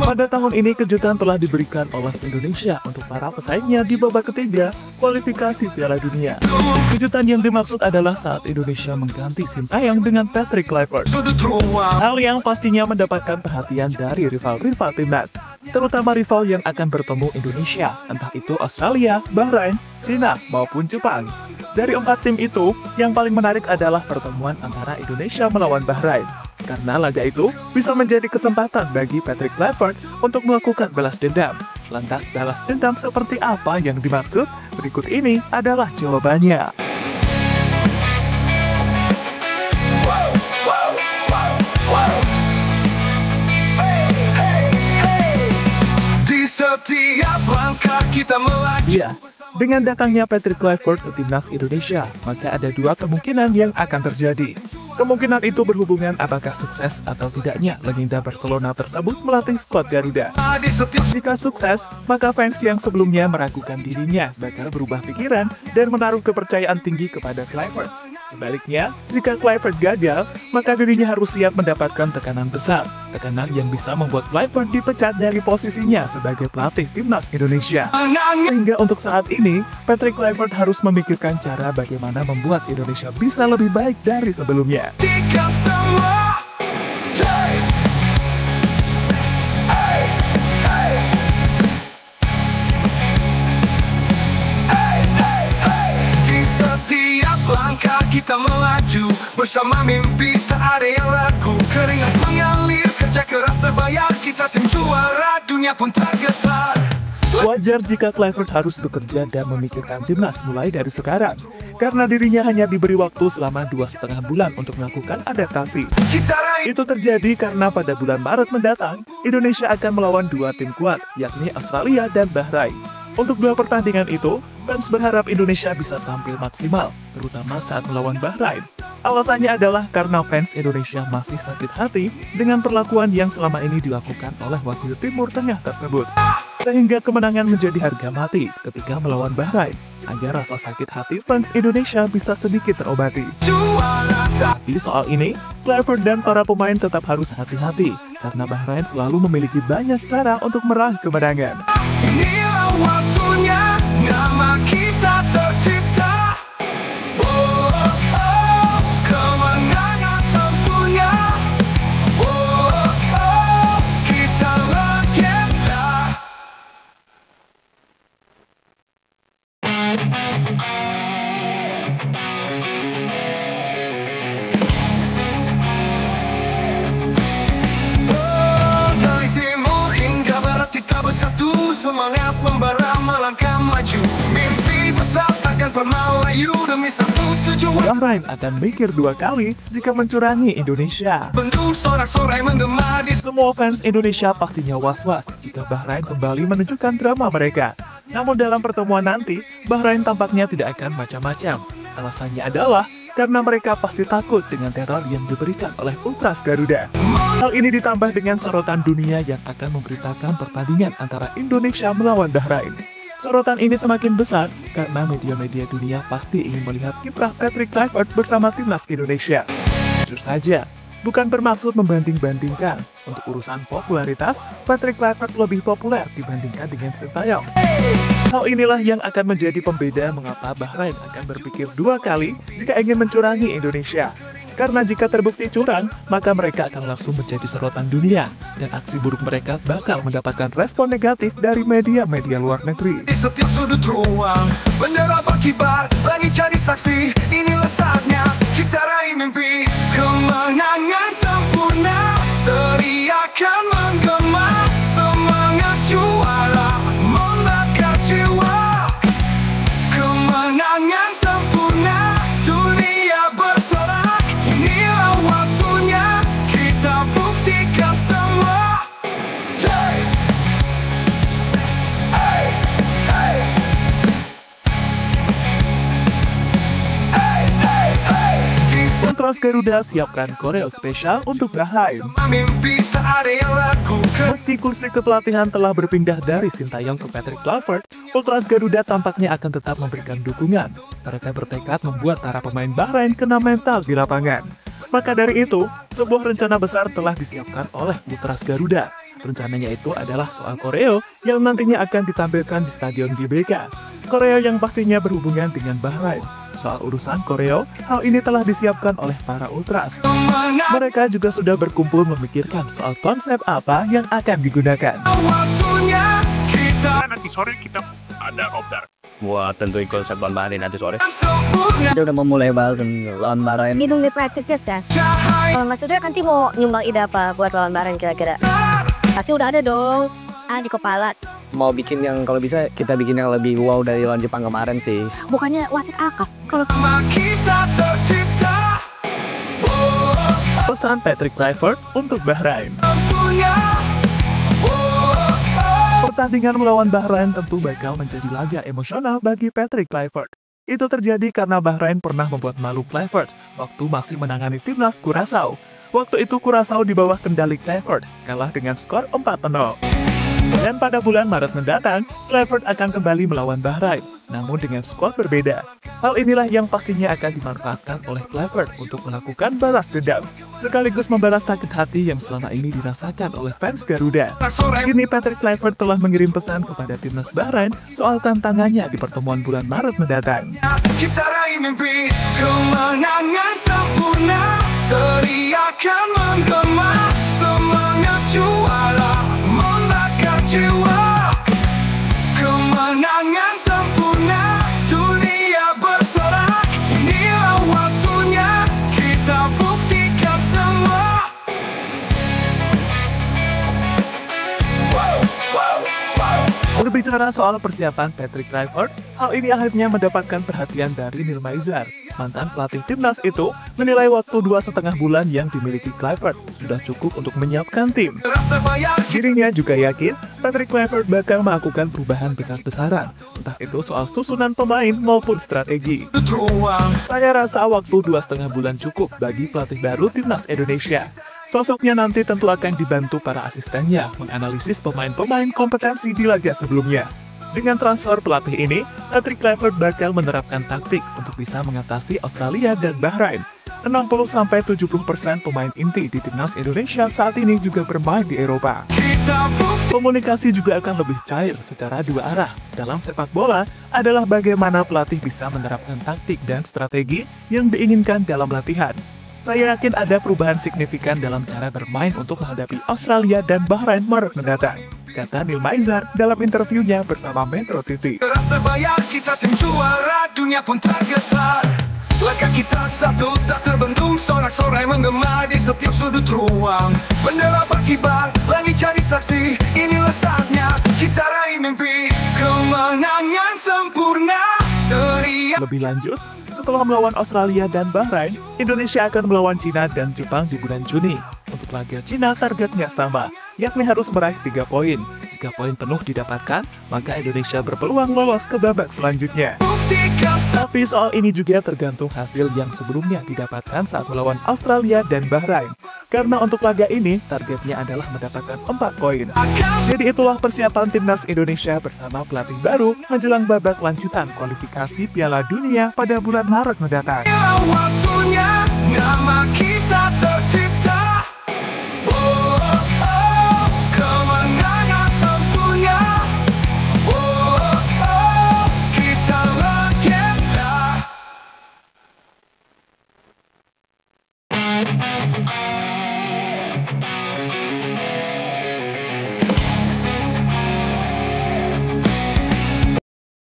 Pada tahun ini kejutan telah diberikan oleh Indonesia untuk para pesaingnya di babak ketiga kualifikasi Piala Dunia. Kejutan yang dimaksud adalah saat Indonesia mengganti Sintayong dengan Patrick Kluivert. Hal yang pastinya mendapatkan perhatian dari rival-rival timnas, terutama rival yang akan bertemu Indonesia, entah itu Australia, Bahrain, Cina, maupun Jepang. Dari 4 tim itu, yang paling menarik adalah pertemuan antara Indonesia melawan Bahrain. Karena laga itu bisa menjadi kesempatan bagi Patrick Kluivert untuk melakukan balas dendam. Lantas balas dendam seperti apa yang dimaksud? Berikut ini adalah jawabannya. Di setiap langkah kita melaju. Ya, dengan datangnya Patrick Kluivert ke timnas Indonesia, maka ada 2 kemungkinan yang akan terjadi. Kemungkinan itu berhubungan apakah sukses atau tidaknya legenda Barcelona tersebut melatih skuad Garuda. Jika sukses, maka fans yang sebelumnya meragukan dirinya bakal berubah pikiran dan menaruh kepercayaan tinggi kepada Kluivert. Sebaliknya, jika Kluivert gagal, maka dirinya harus siap mendapatkan tekanan besar. Tekanan yang bisa membuat Kluivert dipecat dari posisinya sebagai pelatih timnas Indonesia. Sehingga untuk saat ini, Patrick Kluivert harus memikirkan cara bagaimana membuat Indonesia bisa lebih baik dari sebelumnya. Langkah kita melaju bersama mimpi, tak ada yang ragu. Keringat mengalir, kerja keras terbayar, kita tim juara, dunia pun tergetar. Wajar jika Kluivert harus bekerja dan memikirkan timnas mulai dari sekarang, karena dirinya hanya diberi waktu selama 2,5 bulan untuk melakukan adaptasi. Itu terjadi karena pada bulan Maret mendatang, Indonesia akan melawan 2 tim kuat, yakni Australia dan Bahrain. Untuk 2 pertandingan itu, fans berharap Indonesia bisa tampil maksimal, terutama saat melawan Bahrain. Alasannya adalah karena fans Indonesia masih sakit hati dengan perlakuan yang selama ini dilakukan oleh wakil Timur Tengah tersebut. Sehingga kemenangan menjadi harga mati ketika melawan Bahrain, agar rasa sakit hati fans Indonesia bisa sedikit terobati. Tapi soal ini, Kluivert dan para pemain tetap harus hati-hati, karena Bahrain selalu memiliki banyak cara untuk meraih kemenangan. Inilah waktunya, nama kita tercipta. Oh, oh, oh, kemenangan sempurna. Oh, oh, oh, kita legenda. Oh, dari timur hingga barat kita bersatu. Semangat membara melangkah maju, mimpi besar takkan pernah layu demi satu tujuan. Bahrain akan mikir 2 kali jika mencurangi Indonesia. Bentuk sorak-sorai menggema di semua fans Indonesia pastinya was-was jika Bahrain kembali menunjukkan drama mereka. Namun dalam pertemuan nanti, Bahrain tampaknya tidak akan macam-macam. Alasannya adalah karena mereka pasti takut dengan teror yang diberikan oleh Ultras Garuda. Hal ini ditambah dengan sorotan dunia yang akan memberitakan pertandingan antara Indonesia melawan Bahrain. Sorotan ini semakin besar karena media-media dunia pasti ingin melihat kiprah Patrick Kluivert bersama timnas Indonesia. Jujur saja, bukan bermaksud membanding-bandingkan. Untuk urusan popularitas, Patrick Kluivert lebih populer dibandingkan dengan Sintayong. Hal inilah yang akan menjadi pembeda mengapa Bahrain akan berpikir 2 kali jika ingin mencurangi Indonesia. Karena jika terbukti curang, maka mereka akan langsung menjadi sorotan dunia, dan aksi buruk mereka bakal mendapatkan respon negatif dari media-media luar negeri. Di setiap sudut ruang, bendera berkibar, langit jadi saksi, inilah saatnya kita raih mimpi. Kemenangan sempurna, teriakan menggema, semangat juara, membakar jiwa. Kemenangan sempurna, dunia bersorak. Inilah waktunya kita buktikan semua. Hey, hey, hey, hey, hey, hey. Ultras Garuda siapkan koreo spesial untuk Bahrain. Mimpi tak ada yang lakukan. Meski kursi kepelatihan telah berpindah dari Sintayong ke Patrick Kluivert, Ultras Garuda tampaknya akan tetap memberikan dukungan. Mereka bertekad membuat para pemain Bahrain kena mental di lapangan. Maka dari itu, sebuah rencana besar telah disiapkan oleh Ultras Garuda. Rencananya itu adalah soal koreo yang nantinya akan ditampilkan di Stadion GBK. Koreo yang pastinya berhubungan dengan Bahrain. Soal urusan koreo, hal ini telah disiapkan oleh para Ultras. Mereka juga sudah berkumpul memikirkan soal konsep apa yang akan digunakan. Waktunya kita Nanti sore kita ada obdar. Wah, tentu konsep lawan Bahrain nanti sore. sempurna. Dia udah memulai bahas lawan Bahrain. Hitung di practice ya. Cahaya Maksudnya nanti mau nyumbang ide apa buat lawan Bahrain kira-kira? Pasti udah ada dong. Di kepala. Mau bikin yang kalau bisa kita bikin yang lebih wow dari lawan Jepang kemarin sih. Bukannya wasit akaf. Kalau kita tercipta. Pesan Patrick Kluivert untuk Bahrain. Punya. Pertandingan melawan Bahrain tentu bakal menjadi laga emosional bagi Patrick Kluivert. Itu terjadi karena Bahrain pernah membuat malu Kluivert waktu masih menangani timnas Curaçao. Waktu itu Curaçao di bawah kendali Kluivert kalah dengan skor 4-0. Dan pada bulan Maret mendatang, Kluivert akan kembali melawan Bahrain, namun dengan skor berbeda. Hal inilah yang pastinya akan dimanfaatkan oleh Kluivert untuk melakukan balas dendam, sekaligus membalas sakit hati yang selama ini dirasakan oleh fans Garuda. Kini Patrick Kluivert telah mengirim pesan kepada timnas Bahrain soal tantangannya di pertemuan bulan Maret mendatang. Kita raih mimpi kemenangan sempurna. Teriakan menggema semangat juara membakar jiwa. Kemenangan sempurna, dunia bersorak. Inilah waktunya kita buktikan semua. Berbicara soal persiapan Patrick Kluivert, hal ini akhirnya mendapatkan perhatian dari Neil Maizar. Mantan pelatih timnas itu menilai waktu 2,5 bulan yang dimiliki Kluivert sudah cukup untuk menyiapkan tim. Rasa bayar Dirinya juga yakin Patrick Kluivert bakal melakukan perubahan besar-besaran, entah itu soal susunan pemain maupun strategi. ruang. Saya rasa waktu 2,5 bulan cukup bagi pelatih baru timnas Indonesia. Sosoknya nanti tentu akan dibantu para asistennya menganalisis pemain-pemain kompetensi di laga sebelumnya. Dengan transfer pelatih ini, Patrick Kluivert bakal menerapkan taktik untuk bisa mengatasi Australia dan Bahrain. 60-70% pemain inti di timnas Indonesia saat ini juga bermain di Eropa. Kita bukti Komunikasi juga akan lebih cair secara dua arah. Dalam sepak bola adalah bagaimana pelatih bisa menerapkan taktik dan strategi yang diinginkan dalam latihan. Saya yakin ada perubahan signifikan dalam cara bermain untuk menghadapi Australia dan Bahrain Maret mendatang, kata Neil Maizar dalam interviunya bersama Metro TV. rasa bayar kita tim juara, dunia pun tergetar. Langkah kita satu tak terbendung, sorak-sorai menggema di setiap sudut ruang. Bendera berkibar, langit jadi saksi, inilah saatnya kita raih mimpi kemenangan sempurna. Teriak Lebih lanjut, setelah melawan Australia dan Bahrain, Indonesia akan melawan Cina dan Jepang di bulan Juni. Untuk laga Cina targetnya sama, yakni harus meraih 3 poin. Jika poin penuh didapatkan, maka Indonesia berpeluang lolos ke babak selanjutnya. buktikan Tapi soal ini juga tergantung hasil yang sebelumnya didapatkan saat melawan Australia dan Bahrain. Karena untuk laga ini, targetnya adalah mendapatkan 4 poin. Jadi itulah persiapan timnas Indonesia bersama pelatih baru menjelang babak lanjutan kualifikasi Piala Dunia pada bulan Maret mendatang. inilah waktunya, nama kita tercipta. Kemenangan sempurna. Kita legenda.